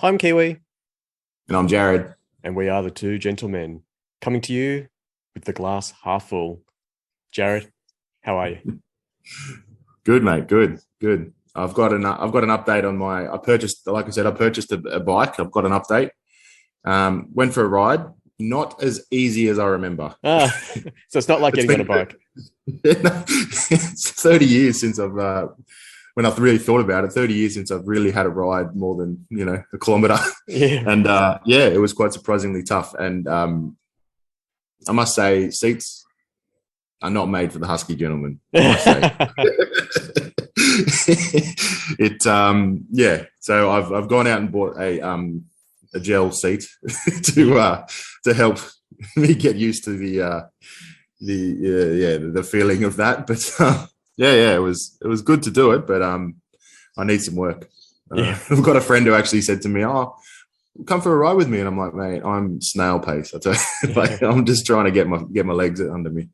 I'm Kiwi, And I'm Jared. and we are the two gentlemen coming to you with the glass half full. Jared, how are you? Good, mate. Good. I've got an update on my. I purchased, like I said, I purchased a bike. I've got an update. Went for a ride. Not as easy as I remember. Ah, so it's not like It's getting on a been bike. it's 30 years since when I've really thought about it. 30 years since I've really had a ride more than a kilometer, Yeah. and yeah, it was quite surprisingly tough. And I must say, seats are not made for the husky gentleman. I must say. Yeah. So I've gone out and bought a gel seat to help me get used to the feeling of that. But it was good to do it, but I need some work. Yeah. I've got a friend who actually said to me, "Oh, come for a ride with me," and I'm like, "Mate, I'm snail pace. I tell you, like, I'm just trying to get my legs under me."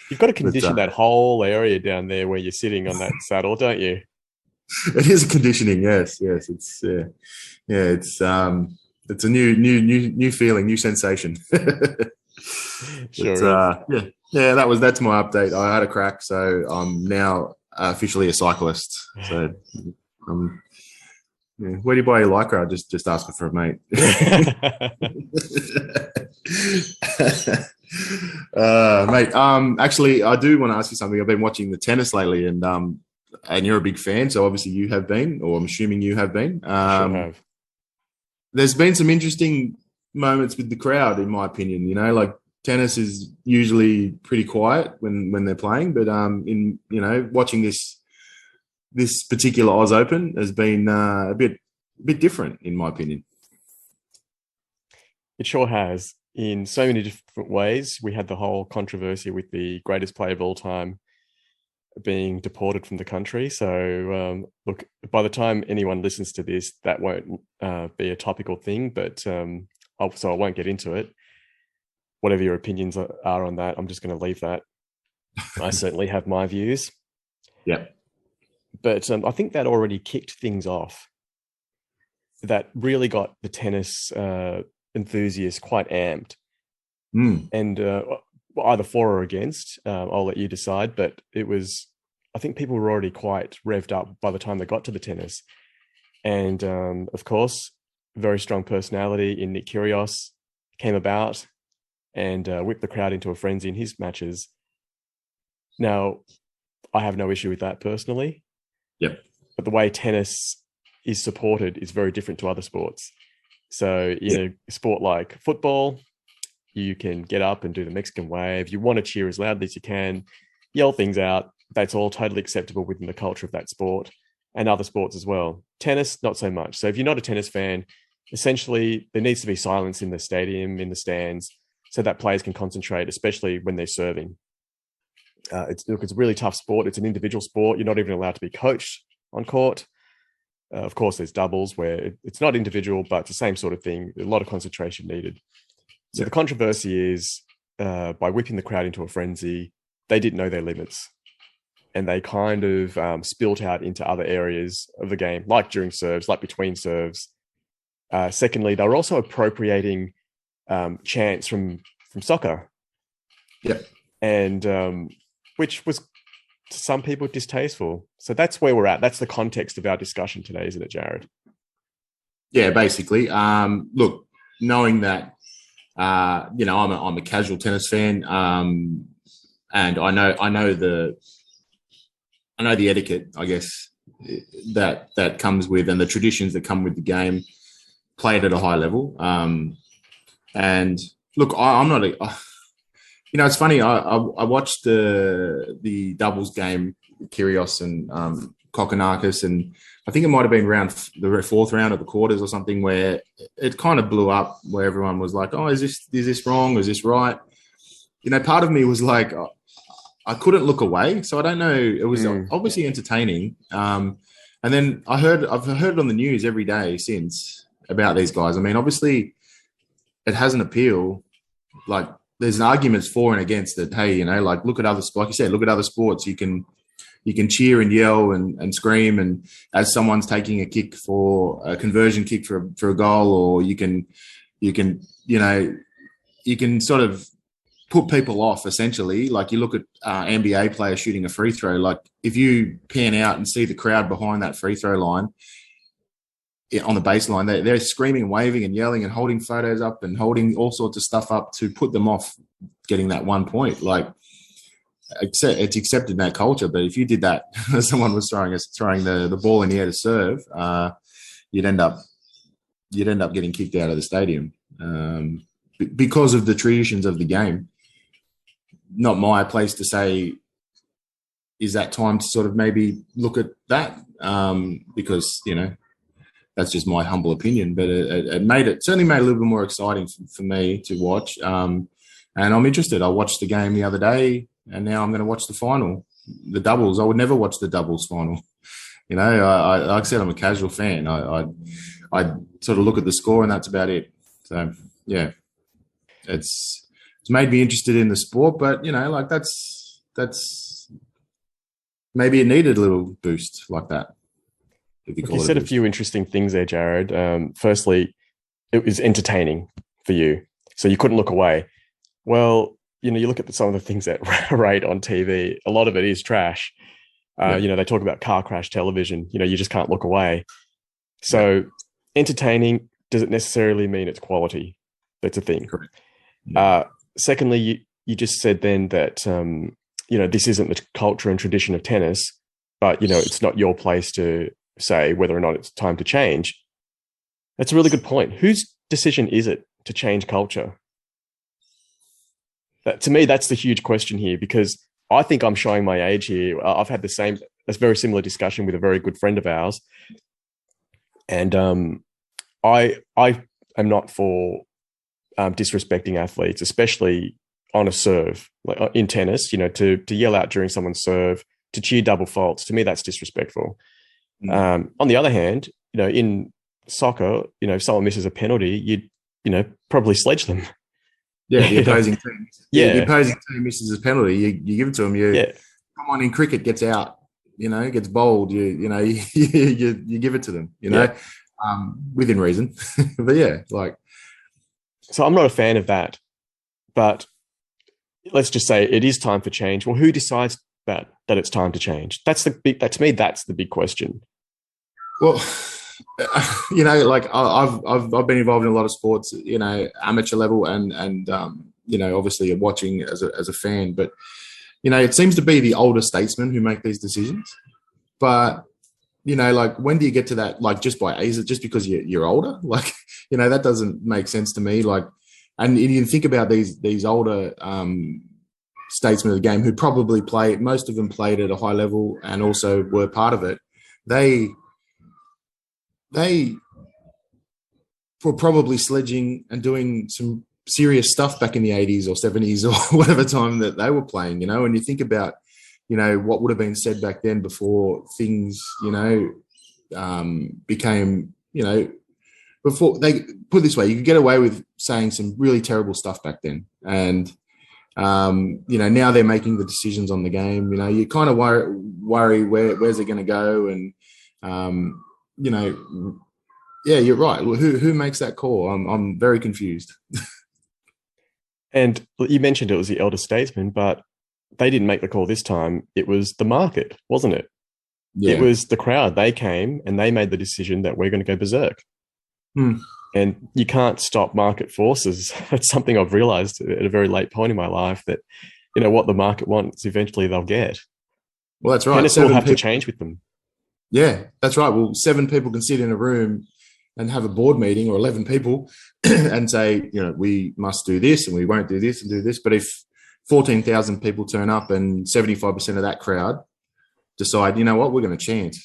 You've got to But condition that whole area down there where you're sitting on that saddle, don't you? it is conditioning. Yes. It's it's a new feeling, new sensation. But Sure is. that's my update. I had a crack, so I'm now officially a cyclist. So where do you buy your lycra? Just asking for a mate. Mate, actually, I do want to ask you something. I've been watching the tennis lately, and you're a big fan, so obviously you have been, or I'm assuming you have been. Sure have. There's been some interesting moments with the crowd, in my opinion. Like tennis is usually pretty quiet when they're playing, but in watching this particular Oz Open has been a bit different, in my opinion. It sure has. In so many different ways. We had the whole controversy with the greatest player of all time being deported from the country. So, look, by the time anyone listens to this, that won't be a topical thing, but so I won't get into it. Whatever your opinions are on that, I'm just going to leave that. I certainly have my views. Yeah. But I think that already kicked things off. That really got the tennis enthusiasts quite amped. And either for or against, I'll let you decide. But I think people were already quite revved up by the time they got to the tennis. And of course, very strong personality in Nick Kyrgios came about and whipped the crowd into a frenzy in his matches. Now, I have no issue with that personally. Yep. But the way tennis is supported is very different to other sports. So, a sport like football, you can get up and do the Mexican wave. You want to cheer as loudly as you can, yell things out. That's all totally acceptable within the culture of that sport and other sports as well. Tennis, not so much. So if you're not a tennis fan, essentially there needs to be silence in the stadium, in the stands, so that players can concentrate, especially when they're serving. It's a really tough sport. It's an individual sport. You're not even allowed to be coached on court. Of course, there's doubles where it's not individual, but it's the same sort of thing. A lot of concentration needed. So the controversy is by whipping the crowd into a frenzy, they didn't know their limits. And they kind of spilt out into other areas of the game, like during serves, like between serves. Secondly, they were also appropriating chants from soccer. Yep. And which was to some people distasteful. So that's where we're at. That's the context of our discussion today, isn't it, Jared? Yeah, basically. Look, knowing that, I'm a casual tennis fan, and I know the etiquette, I guess, that comes with, and the traditions that come with the game, played at a high level. And look, I'm not it's funny. I watched the doubles game, Kyrgios and Kokkinakis, and I think it might have been around the fourth round of the quarters or something, where it kind of blew up, where everyone was like, "Oh, is this wrong? Is this right?" Part of me was like, I couldn't look away, so I don't know. It was obviously entertaining, and then I've heard it on the news every day since about these guys. I mean, obviously, it has an appeal. Like, there's arguments for and against it. Hey, like, look at other, like you said, look at other sports. You can you can cheer and yell and scream, and as someone's taking a kick for a conversion kick for a goal, or you can sort of put people off, essentially. Like you look at NBA players shooting a free throw. Like if you pan out and see the crowd behind that free throw line on the baseline, they're screaming and waving and yelling and holding photos up and holding all sorts of stuff up to put them off getting that 1 point. Like it's accepted in that culture. But if you did that, someone was throwing the ball in the air to serve, you'd end up getting kicked out of the stadium because of the traditions of the game. Not my place to say, is that time to sort of maybe look at that? Because, that's just my humble opinion, but it certainly made it a little bit more exciting for me to watch. And I'm interested. I watched the game the other day, and now I'm going to watch the final, the doubles. I would never watch the doubles final. Like I said, I'm a casual fan. I sort of look at the score, and that's about it. So yeah, it's made me interested in the sport, but like that's maybe it needed a little boost like that. You said a few interesting things there, Jared. Firstly, it was entertaining for you, so you couldn't look away. Well, you look at some of the things that rate on TV. A lot of it is trash. They talk about car crash television. You just can't look away. So entertaining, does it necessarily mean it's quality? That's a thing. Correct. Secondly, you just said then that, this isn't the culture and tradition of tennis, but, it's not your place to say whether or not it's time to change. That's a really good point. Whose decision is it to change culture? To me, that's the huge question here, because I think I'm showing my age here. I've had a very similar discussion with a very good friend of ours. And I am not for disrespecting athletes, especially on a serve, like in tennis, to yell out during someone's serve, to cheer double faults. To me, that's disrespectful. On the other hand, in soccer, if someone misses a penalty, you'd probably sledge them. Yeah, the opposing team. Yeah, the opposing team misses a penalty, you give it to them. Someone in cricket gets out, gets bowled. You give it to them. Within reason. But yeah, like. So I'm not a fan of that, but let's just say it is time for change. Well, who decides that it's time to change? To me, that's the big question. Well, like I've been involved in a lot of sports, amateur level and obviously watching as a fan, but it seems to be the older statesmen who make these decisions. But like when do you get to that? Like just by age, just because you're older, like that doesn't make sense to me. Like, and you think about these older statesmen of the game who probably most of them played at a high level and also were part of it. They were probably sledging and doing some serious stuff back in the 80s or 70s or whatever time that they were playing, and you think about, what would have been said back then before things, became, before they put it this way, you could get away with saying some really terrible stuff back then. And, now they're making the decisions on the game, you kind of worry where's it going to go. And, yeah, you're right. Well, who makes that call? I'm very confused. And you mentioned it was the elder statesman, but they didn't make the call this time. It was the market, wasn't it? Yeah. It was the crowd. They came and they made the decision that we're going to go berserk. And you can't stop market forces. That's something I've realized at a very late point in my life, that, what the market wants, eventually they'll get. Well, that's right. Tennis will have to change with them. Yeah, that's right. Well, 7 people can sit in a room and have a board meeting, or 11 people, and say, we must do this and we won't do this and do this. But if 14,000 people turn up and 75% of that crowd decide, what, we're going to chant,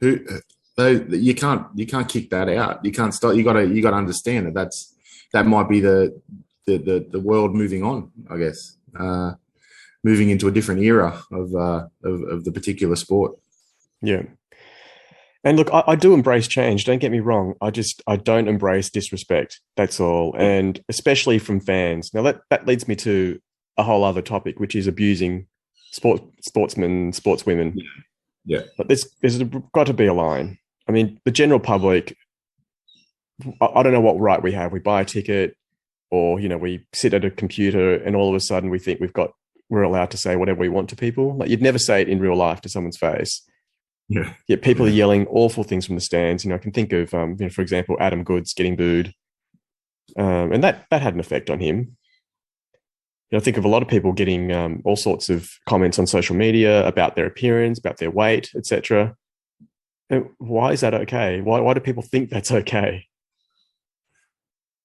you can't kick that out. You can't stop. You got to understand that might be the world moving on, I guess, moving into a different era of the particular sport. Yeah. And look, I do embrace change. Don't get me wrong. I don't embrace disrespect. That's all. And especially from fans. Now that leads me to a whole other topic, which is abusing sportsmen, sportswomen. Yeah. But there's got to be a line. I mean, the general public, I don't know what right we have. We buy a ticket, or we sit at a computer, and all of a sudden we think we're allowed to say whatever we want to people. Like, you'd never say it in real life to someone's face. Yeah. Yet people are yelling awful things from the stands. I can think of, for example, Adam Goods getting booed, and that had an effect on him. I think of a lot of people getting all sorts of comments on social media about their appearance, about their weight, etc. Why is that okay? Why do people think that's okay?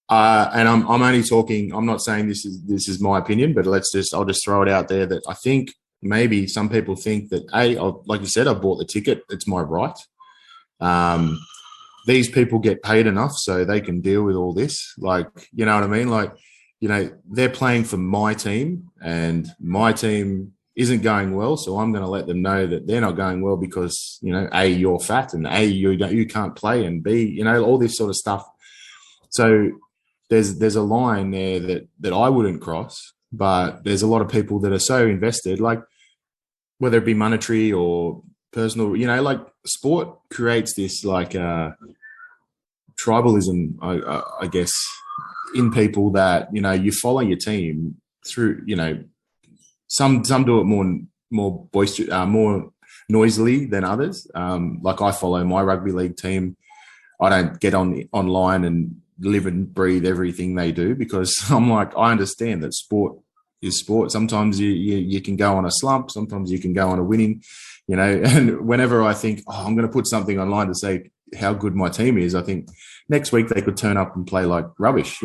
And I'm only talking. I'm not saying this is my opinion, but I'll just throw it out there that I think maybe some people think that like you said, I bought the ticket. It's my right. These people get paid enough so they can deal with all this. Like, you know what I mean? Like, they're playing for my team, and my team isn't going well. So I'm going to let them know that they're not going well because, A, you're fat, and A, you can't play, and B, all this sort of stuff. So there's a line there that I wouldn't cross, but there's a lot of people that are so invested, like whether it be monetary or personal, like sport creates this like tribalism, I guess, in people that, you follow your team through, some do it more boisterous, more noisily than others. Like, I follow my rugby league team. I don't get online and live and breathe everything they do, because I'm like, I understand that sport is sport. Sometimes you can go on a slump. Sometimes you can go on a winning, and whenever I think, I'm going to put something online to say how good my team is, I think next week they could turn up and play like rubbish,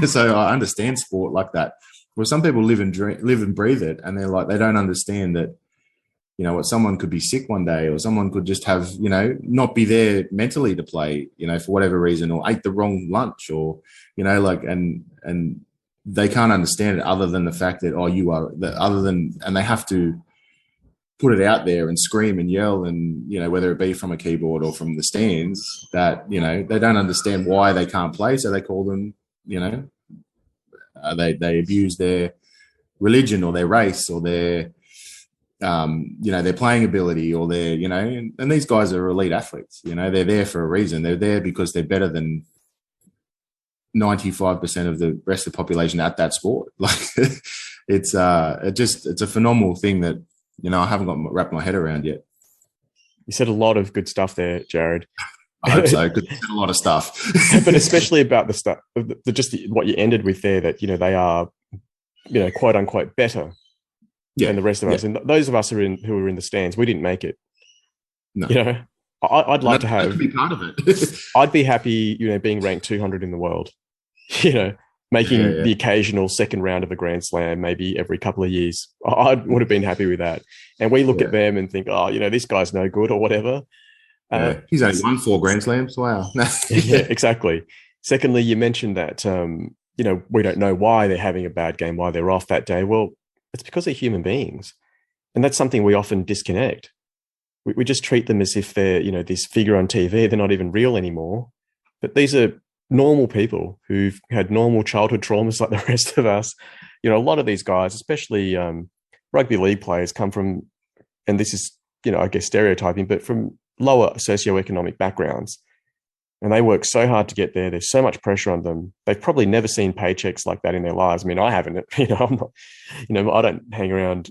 So I understand sport like that. Well, some people live and breathe it, and they're like, they don't understand that, what someone could be sick one day, or someone could just have, not be there mentally to play, for whatever reason, or ate the wrong lunch, or, and they can't understand it other than the fact that, and they have to put it out there and scream and yell, and, whether it be from a keyboard or from the stands, that, they don't understand why they can't play. So they call them, they abuse their religion or their race or their, their playing ability, or their, and these guys are elite athletes. They're there for a reason. They're there because they're better than 95% of the rest of the population at that sport. Like, it's a phenomenal thing that, I haven't wrapped my head around yet. You said a lot of good stuff there, Jared. I hope so, because you said a lot of stuff. But especially about the stuff, what you ended with there, that, they are, quote unquote, better than the rest of us. And those of us who are in the stands, we didn't make it. No. I'd like to have, to be part of it. I'd be happy, being ranked 200 in the world, making the occasional second round of a Grand Slam, maybe every couple of years. I would have been happy with that. And we look at them and think, this guy's no good or whatever. He's only won 4 Grand Slams. Wow. Yeah, exactly. Secondly, you mentioned that, we don't know why they're having a bad game, why they're off that day. Well, it's because they're human beings. And that's something we often disconnect. We just treat them as if they're, this figure on TV. They're not even real anymore. But these are normal people who've had normal childhood traumas like the rest of us. A lot of these guys, especially rugby league players, come from, and this is, I guess stereotyping, but from lower socioeconomic backgrounds. And they work so hard to get there. There's so much pressure on them. They've probably never seen paychecks like that in their lives. I mean, I haven't, I'm not, I don't hang around,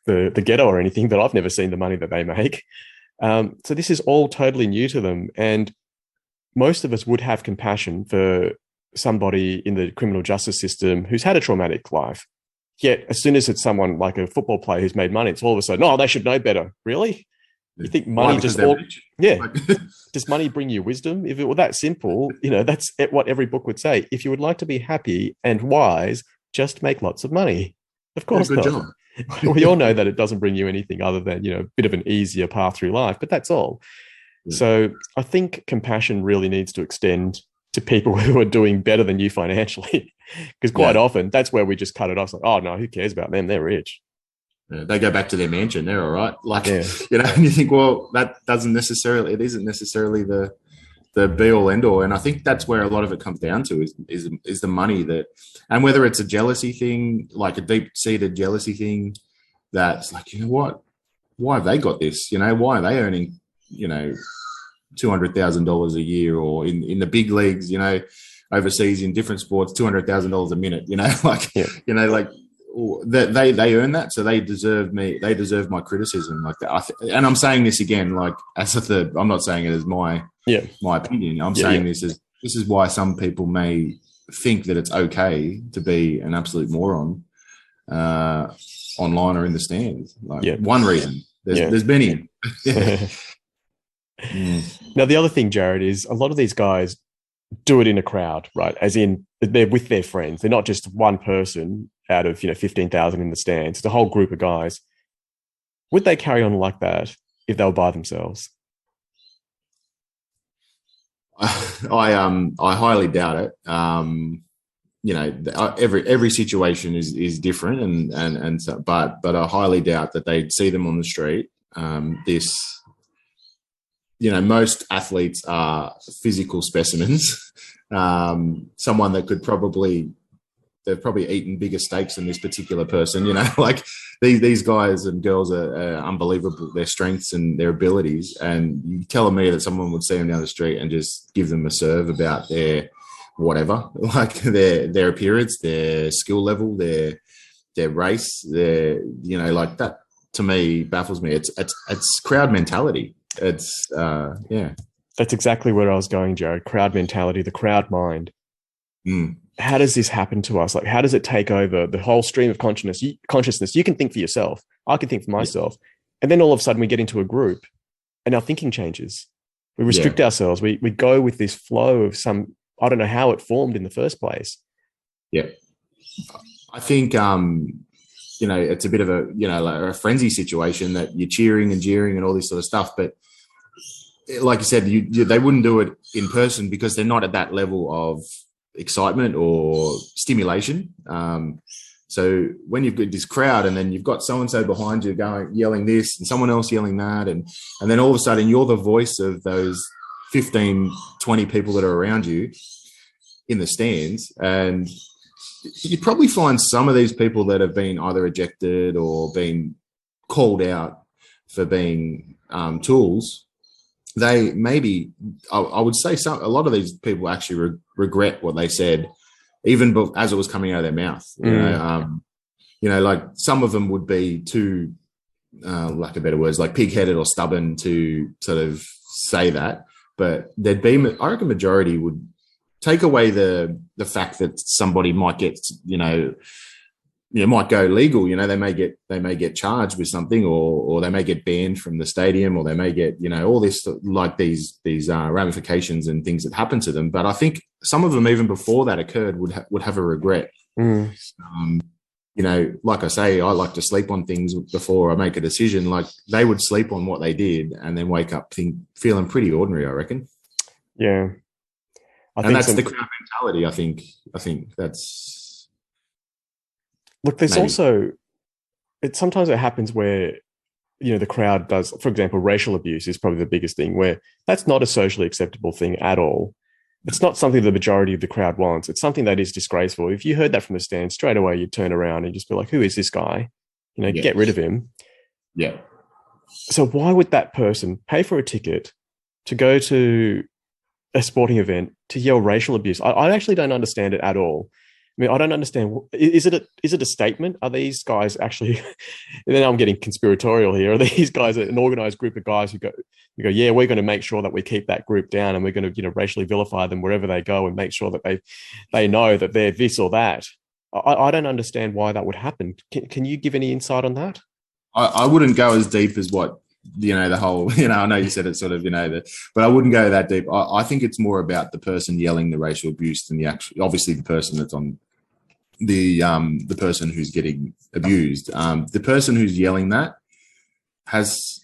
the ghetto or anything, but I've never seen the money that they make. So this is all totally new to them. And most of us would have compassion for somebody in the criminal justice system who's had a traumatic life. Yet as soon as it's someone like a football player who's made money, it's all of a sudden, they should know better. Really? You think money does money bring you wisdom? If it were that simple, that's what every book would say. If you would like to be happy and wise, just make lots of money. Of course not. Job. We all know that it doesn't bring you anything other than, a bit of an easier path through life, but that's all. Yeah. So I think compassion really needs to extend to people who are doing better than you financially, because quite often that's where we just cut it off. It's like, no, who cares about them? They're rich. They go back to their mansion. They're all right. And you think, well, that isn't necessarily the be all end all. And I think that's where a lot of it comes down to is the money and whether it's a jealousy thing, like a deep seated jealousy thing, that's like, you know what? Why have they got this? You know, why are they earning, you know, $200,000 a year, or in the big leagues, you know, overseas in different sports, $200,000 a minute, you know, like, Yeah. you know, like they earn that. So they deserve my criticism like that. And I'm saying this again, like as a third, I'm not saying it as my opinion. I'm saying this is why some people may think that it's okay to be an absolute moron, online or in the stands. Like one reason, there's many. Now, the other thing, Jared, is a lot of these guys do it in a crowd, right? As in they're with their friends. They're not just one person out of, 15,000 in the stands. It's a whole group of guys. Would they carry on like that if they were by themselves? I highly doubt it. Every situation is different, and so, but I highly doubt that they'd see them on the street. Most athletes are physical specimens. Someone that they've probably eaten bigger steaks than this particular person, like these guys and girls are unbelievable, their strengths and their abilities. And you telling me that someone would see them down the street and just give them a serve about their whatever, like their appearance, their skill level, their race, like that, to me baffles me. It's crowd mentality. That's exactly where I was going, Jared. Crowd mentality, the crowd mind. How does this happen to us? Like, how does it take over the whole stream of consciousness? You can think for yourself. I can think for myself. And then all of a sudden we get into a group and our thinking changes. We restrict ourselves. We go with this flow of some, I don't know how it formed in the first place. Yeah. I think, it's a bit of a frenzy situation that you're cheering and jeering and all this sort of stuff. But like you said, they wouldn't do it in person because they're not at that level of excitement or stimulation. So when you've got this crowd and then you've got so-and-so behind you yelling this and someone else yelling that, and then all of a sudden you're the voice of those 15, 20 people that are around you in the stands, and you'd probably find some of these people that have been either ejected or been called out for being tools. They maybe, I would say a lot of these people actually regret what they said, even as it was coming out of their mouth. Like some of them would be too, lack of better words, like pig-headed or stubborn to sort of say that. But there'd be, I reckon, majority would take away the fact that somebody might get, might go legal. They may get charged with something, or they may get banned from the stadium, or they may get, all this, like these ramifications and things that happen to them. But I think some of them, even before that occurred, would have a regret. Like I say, I like to sleep on things before I make a decision. Like they would sleep on what they did and then wake up feeling pretty ordinary, I reckon. Yeah. And that's the crowd mentality. I think that's. Look, there's also, sometimes it happens where, the crowd does, for example, racial abuse is probably the biggest thing, where that's not a socially acceptable thing at all. It's not something the majority of the crowd wants. It's something that is disgraceful. If you heard that from the stand, straight away you'd turn around and just be like, who is this guy? Get rid of him. Yeah. So why would that person pay for a ticket to go to a sporting event to yell racial abuse? I actually don't understand it at all. I mean, I don't understand. Is it a statement? Are these guys actually? And then I'm getting conspiratorial here. Are these guys an organized group of guys who go, yeah, we're going to make sure that we keep that group down, and we're going to, racially vilify them wherever they go, and make sure that they know that they're this or that. I don't understand why that would happen. Can you give any insight on that? I wouldn't go as deep as what. The whole, I know you said it sort of, but I wouldn't go that deep. I think it's more about the person yelling the racial abuse than obviously the person that's on the person who's getting abused. The person who's yelling that has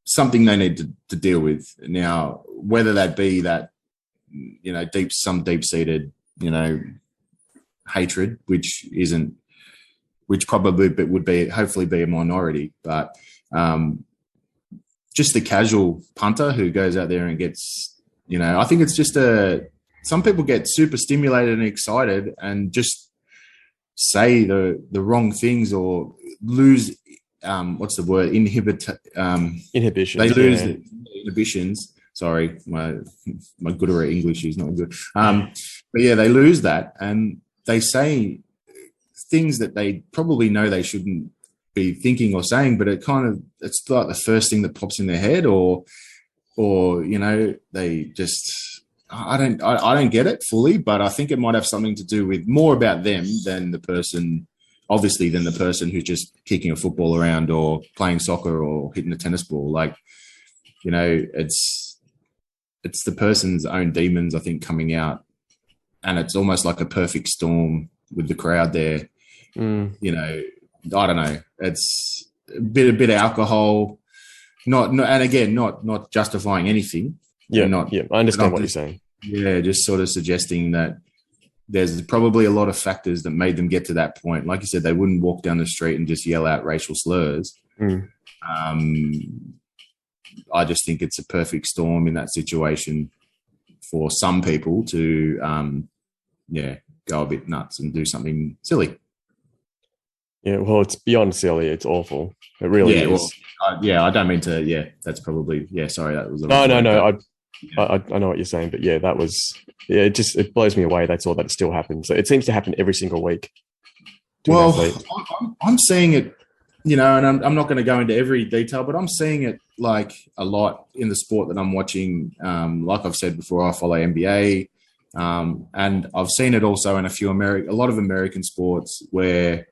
something they need to deal with. Now, whether that be that, some deep-seated, hatred, which probably would hopefully be a minority, but, just the casual punter who goes out there and gets, I think it's just some people get super stimulated and excited and just say the wrong things, or lose what's the word? Inhibitions. They lose inhibitions. Sorry, my good or English is not good. But yeah, they lose that, and they say things that they probably know they shouldn't be thinking or saying, but it's like the first thing that pops in their head, or they just I don't get it fully, but I think it might have something to do with more about them than the person. Obviously, than the person who's just kicking a football around or playing soccer or hitting a tennis ball. Like, it's the person's own demons, I think, coming out, and it's almost like a perfect storm with the crowd there. I don't know. It's a bit of alcohol, and again, not justifying anything. Yeah, I understand what you're saying. Yeah, just sort of suggesting that there's probably a lot of factors that made them get to that point. Like you said, they wouldn't walk down the street and just yell out racial slurs. I just think it's a perfect storm in that situation for some people to, go a bit nuts and do something silly. Yeah, well, it's beyond silly. It's awful. It really is. Well, I don't mean to. Yeah, that's probably. Yeah, sorry, that was. No. I know what you're saying, but yeah, that was. Yeah, it blows me away. That's all that it still happens. It seems to happen every single week. Well, I'm seeing it, and I'm not going to go into every detail, but I'm seeing it like a lot in the sport that I'm watching. Like I've said before, I follow NBA, and I've seen it also in a lot of American sports where,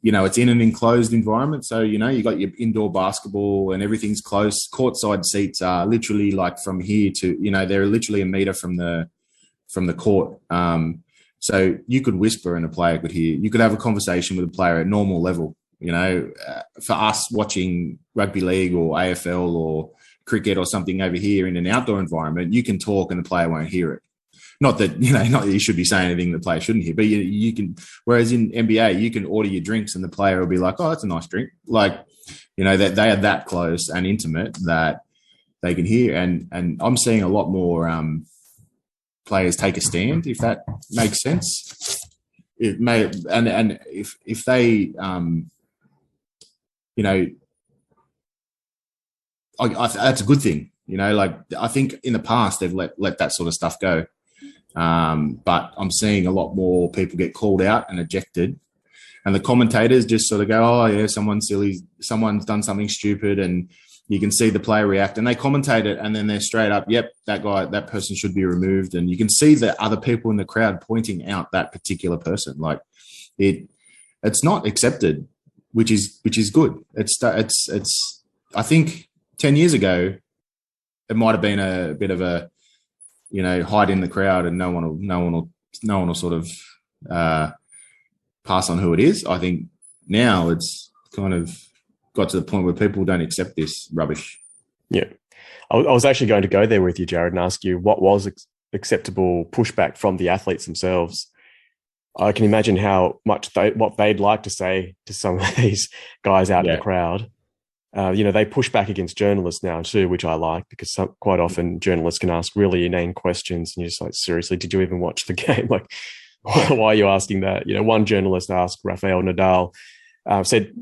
it's in an enclosed environment. So, you got your indoor basketball and everything's close. Courtside seats are literally like from here to, they're literally a meter from the court. So you could whisper and a player could hear. You could have a conversation with a player at normal level. For us watching rugby league or AFL or cricket or something over here in an outdoor environment, you can talk and the player won't hear it. Not that you should be saying anything the player shouldn't hear, but you can. Whereas in NBA, you can order your drinks and the player will be like, "Oh, that's a nice drink." Like, that they are that close and intimate that they can hear. And I'm seeing a lot more players take a stand, if that makes sense. It may, and if they, that's a good thing. I think in the past they've let that sort of stuff go. But I'm seeing a lot more people get called out and ejected, and the commentators just sort of go, "Oh yeah, someone's silly, someone's done something stupid," and you can see the player react, and they commentate it, and then they're straight up, "Yep, that person should be removed," and you can see the other people in the crowd pointing out that particular person. Like it's not accepted, which is good. It's I think 10 years ago, it might have been a bit of a, hide in the crowd and no one will sort of pass on who it is. I think now it's kind of got to the point where people don't accept this rubbish. Yeah. I was actually going to go there with you, Jared, and ask you what was acceptable pushback from the athletes themselves. I can imagine how much what they'd like to say to some of these guys out in the crowd. They push back against journalists now too, which I like, because quite often journalists can ask really inane questions and you're just like, seriously, did you even watch the game? Like, why are you asking that? One journalist asked Rafael Nadal,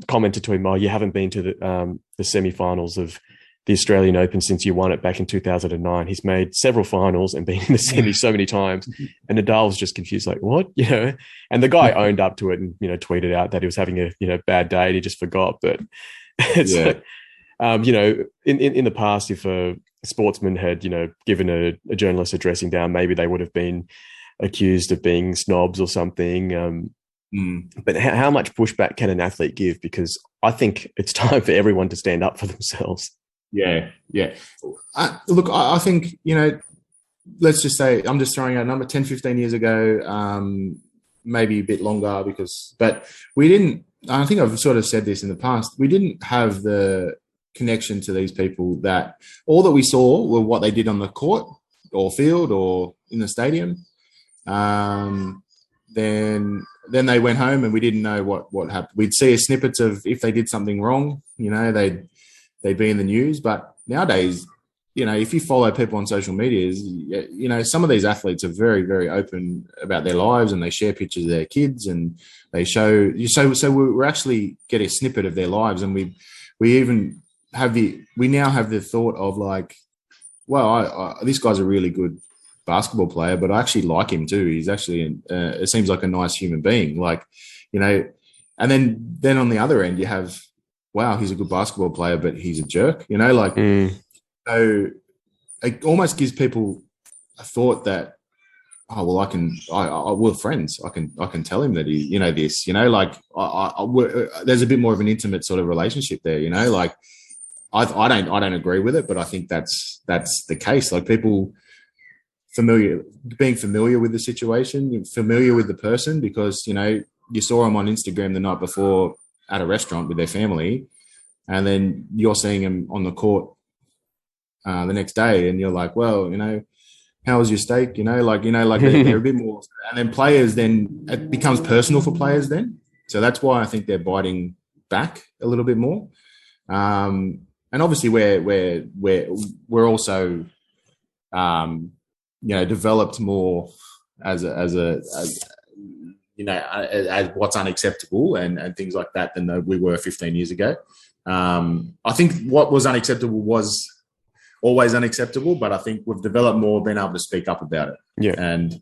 commented to him, "Oh, you haven't been to the semi-finals of the Australian Open since you won it back in 2009. He's made several finals and been in the semis so many times." And Nadal was just confused, like, what? And the guy owned up to it and, tweeted out that he was having a bad day and he just forgot. But it's in the past, if a sportsman had, given a journalist a dressing down, maybe they would have been accused of being snobs or something. But how much pushback can an athlete give? Because I think it's time for everyone to stand up for themselves. Yeah. Look, I think, let's just say, I'm just throwing out a number, 10, 15 years ago, maybe a bit longer, but we didn't, I think I've sort of said this in the past, we didn't have the connection to these people that all that we saw were what they did on the court or field or in the stadium. Then they went home and we didn't know what happened. We'd see a snippets of if they did something wrong, they'd be in the news. But nowadays, if you follow people on social media, some of these athletes are very, very open about their lives, and they share pictures of their kids, and they show. So we're actually get a snippet of their lives, and we even we now have the thought of like, well, this guy's a really good basketball player, but I actually like him too. He's actually, it seems like a nice human being, like, and then on the other end you have, wow, he's a good basketball player, but he's a jerk, like. So it almost gives people a thought that, oh, well, we're friends. I can tell him that he, this, like there's a bit more of an intimate sort of relationship there, like I don't agree with it, but I think that's the case. Like people being familiar with the situation, familiar with the person, because, you saw him on Instagram the night before at a restaurant with their family, and then you're seeing him on the court the next day, and you're like, well, how was your steak? Like they're a bit more, and then players, then it becomes personal for players then. So that's why I think they're biting back a little bit more. And obviously we're also, developed more as what's unacceptable and things like that than we were 15 years ago. I think what was unacceptable was always unacceptable, but I think we've developed more being able to speak up about it. Yeah. And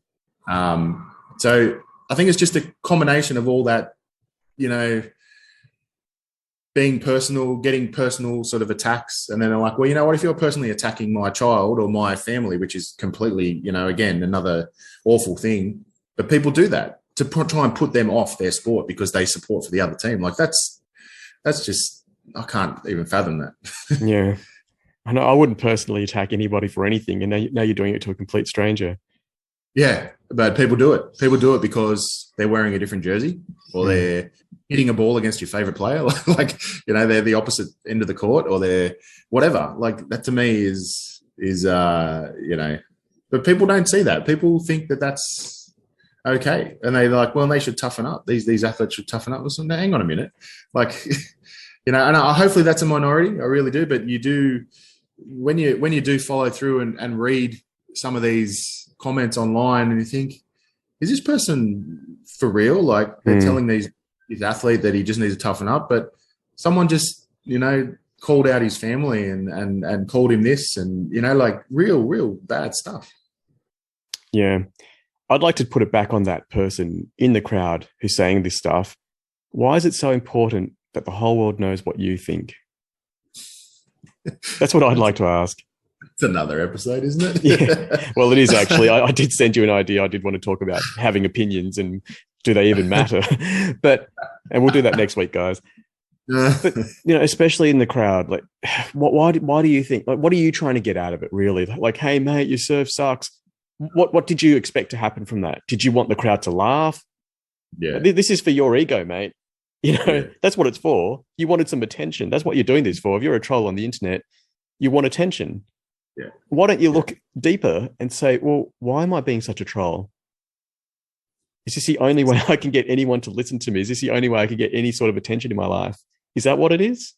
so I think it's just a combination of all that, being personal, getting personal sort of attacks. And then they're like, well, what if you're personally attacking my child or my family, which is completely, again, another awful thing. But people do that to try and put them off their sport because they support for the other team. Like that's just, I can't even fathom that. Yeah. I know I wouldn't personally attack anybody for anything, and now you're doing it to a complete stranger. Yeah, but people do it. People do it because they're wearing a different jersey, or they're hitting a ball against your favorite player. Like, they're the opposite end of the court, or they're whatever. Like that to me is but people don't see that. People think that that's okay, and they're like, well, they should toughen up. These athletes should toughen up. Listen, hang on a minute, like, and hopefully that's a minority. I really do, but you do. When you do follow through and read some of these comments online, and you think, is this person for real? Like they're telling his athlete that he just needs to toughen up, but someone just, called out his family and called him this, and, like real bad stuff. Yeah. I'd like to put it back on that person in the crowd who's saying this stuff. Why is it so important that the whole world knows what you think? That's what I'd like to ask. It's another episode, isn't it? Yeah. Well, it is actually. I did send you an idea. I did want to talk about having opinions and do they even matter? And we'll do that next week, guys. But, especially in the crowd, like, why do you think, like, what are you trying to get out of it, really? Like, hey, mate, your serve sucks. What did you expect to happen from that? Did you want the crowd to laugh? Yeah. This is for your ego, mate. That's what it's for. You wanted some attention. That's what you're doing this for. If you're a troll on the internet, you want attention. Yeah. Why don't you look deeper and say, well, why am I being such a troll? Is this the only way I can get anyone to listen to me? Is this the only way I can get any sort of attention in my life? Is that what it is?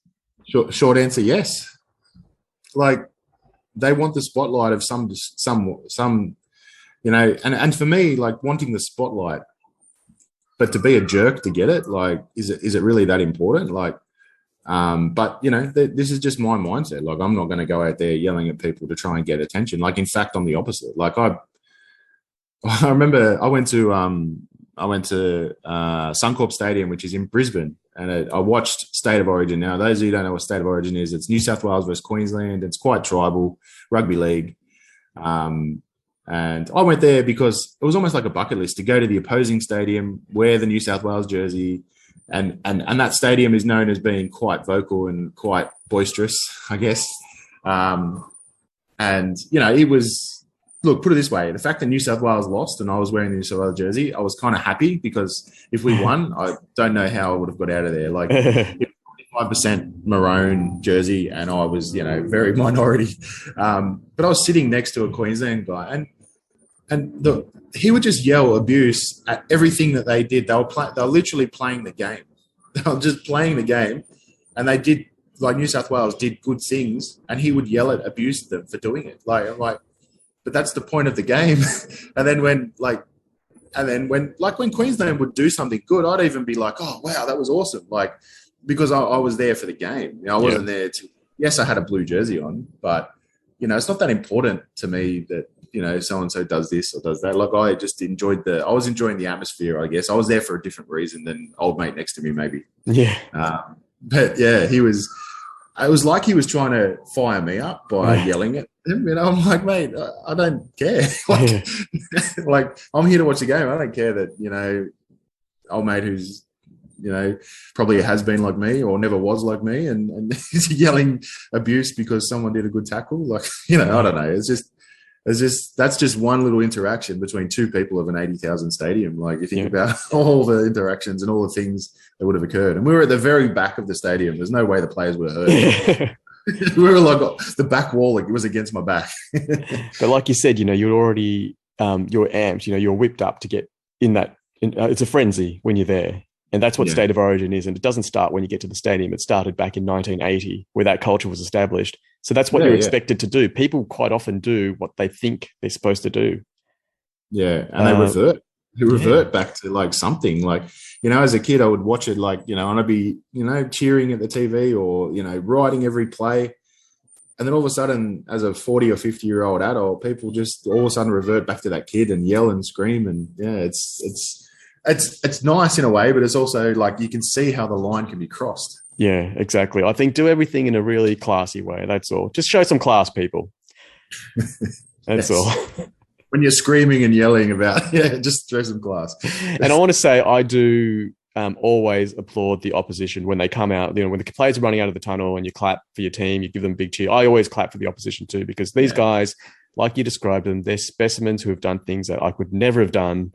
Short answer, yes. Like they want the spotlight of some, and for me, like wanting the spotlight, but to be a jerk to get it, like, is it really that important? Like, but this is just my mindset. Like, I'm not going to go out there yelling at people to try and get attention. Like, in fact, I'm the opposite. Like, I remember I went to Suncorp Stadium, which is in Brisbane, and I watched State of Origin. Now, those of you who don't know what State of Origin is, it's New South Wales versus Queensland. It's quite tribal rugby league. And I went there because it was almost like a bucket list to go to the opposing stadium, wear the New South Wales jersey. And that stadium is known as being quite vocal and quite boisterous, I guess. It was, look, put it this way. The fact that New South Wales lost and I was wearing the New South Wales jersey, I was kind of happy because if we won, I don't know how I would have got out of there. Like 5% maroon jersey and I was, very minority. But I was sitting next to a Queensland guy and he would just yell abuse at everything that they did. They were literally playing the game. They were just playing the game, and they did like New South Wales did good things, and he would yell at, abuse them for doing it. Like, I'm like, but that's the point of the game. and then when when Queensland would do something good, I'd even be like, oh wow, that was awesome. Like, because I was there for the game. I wasn't there to. Yes, I had a blue jersey on, but it's not that important to me that so and so does this or does that. Like, I just enjoyed I was enjoying the atmosphere. I guess I was there for a different reason than old mate next to me, maybe. Yeah. But yeah, he was. It was like he was trying to fire me up by yelling at him. I'm like, mate, I don't care. like, I'm here to watch the game. I don't care that old mate who's probably has been like me or never was like me, and he's yelling abuse because someone did a good tackle. Like, I don't know. That's just one little interaction between two people of an 80,000 stadium. Like, you think about all the interactions and all the things that would have occurred. And we were at the very back of the stadium. There's no way the players would have heard it. We were like the back wall. Like, it was against my back. But like you said, you're already, you're amped, you're whipped up to get in that. It's a frenzy when you're there. And that's what State of Origin is. And it doesn't start when you get to the stadium. It started back in 1980 where that culture was established. So that's what you're expected to do. People quite often do what they think they're supposed to do. Yeah. And they revert. They revert back to like something. Like, as a kid, I would watch it like, and I'd be, cheering at the TV or, writing every play. And then all of a sudden, as a 40 or 50-year-old adult, people just all of a sudden revert back to that kid and yell and scream. And it's nice in a way, but it's also like you can see how the line can be crossed. Yeah, exactly. I think do everything in a really classy way. That's all. Just show some class, people. That's all. When you're screaming and yelling about, just show some class. And I want to say I do always applaud the opposition when they come out. When the players are running out of the tunnel and you clap for your team, you give them a big cheer. I always clap for the opposition too, because these guys, like you described them, they're specimens who have done things that I could never have done.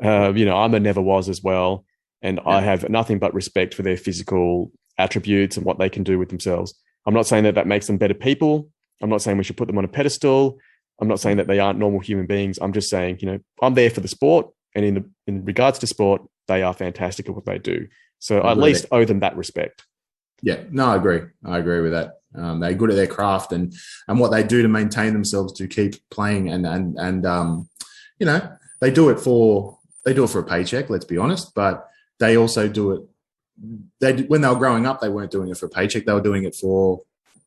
I'm a never was as well. And I have nothing but respect for their physical attributes and what they can do with themselves. I'm not saying that makes them better people. I'm not saying we should put them on a pedestal. I'm not saying that they aren't normal human beings. I'm just saying, I'm there for the sport. And in regards to sport, they are fantastic at what they do. So I at least owe them that respect. Yeah, no, I agree. I agree with that. They're good at their craft and what they do to maintain themselves to keep playing and they do it for a paycheck, let's be honest, but they also do it. When they were growing up, they weren't doing it for a paycheck. They were doing it for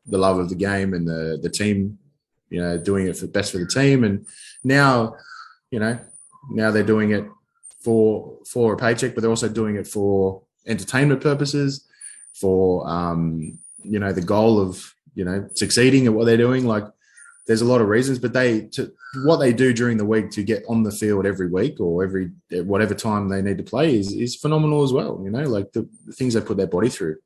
the love of the game and the team, doing it for best for the team. And now they're doing it for a paycheck, but they're also doing it for entertainment purposes, for, the goal of, succeeding at what they're doing. Like, there's a lot of reasons, but what they do during the week to get on the field every week or whatever time they need to play is phenomenal as well. Like the things they put their body through.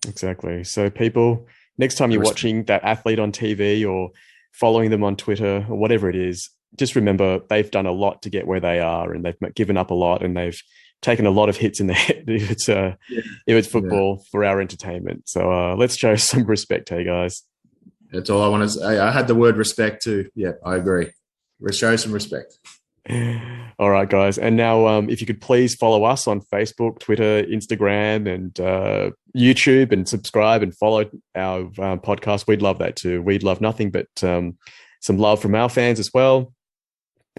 Exactly. So people, next time you're watching that athlete on TV or following them on Twitter or whatever it is, just remember they've done a lot to get where they are, and they've given up a lot, and they've taken a lot of hits in the head if it's football for our entertainment. So let's show some respect, hey guys. That's all I want to say. I had the word respect too. Yeah, I agree. Show some respect. All right, guys. And now if you could please follow us on Facebook, Twitter, Instagram, and YouTube, and subscribe and follow our podcast. We'd love that too. We'd love nothing but some love from our fans as well.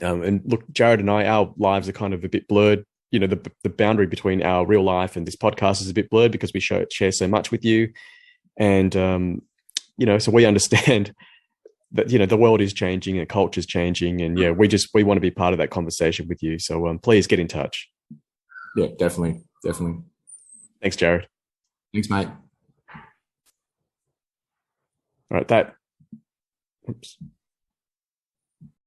And look, Jared and I, our lives are kind of a bit blurred. The boundary between our real life and this podcast is a bit blurred because we share so much with you. And so we understand that, the world is changing and culture is changing. And we want to be part of that conversation with you. So please get in touch. Yeah, definitely. Definitely. Thanks, Jared. Thanks, mate. All right. Oops.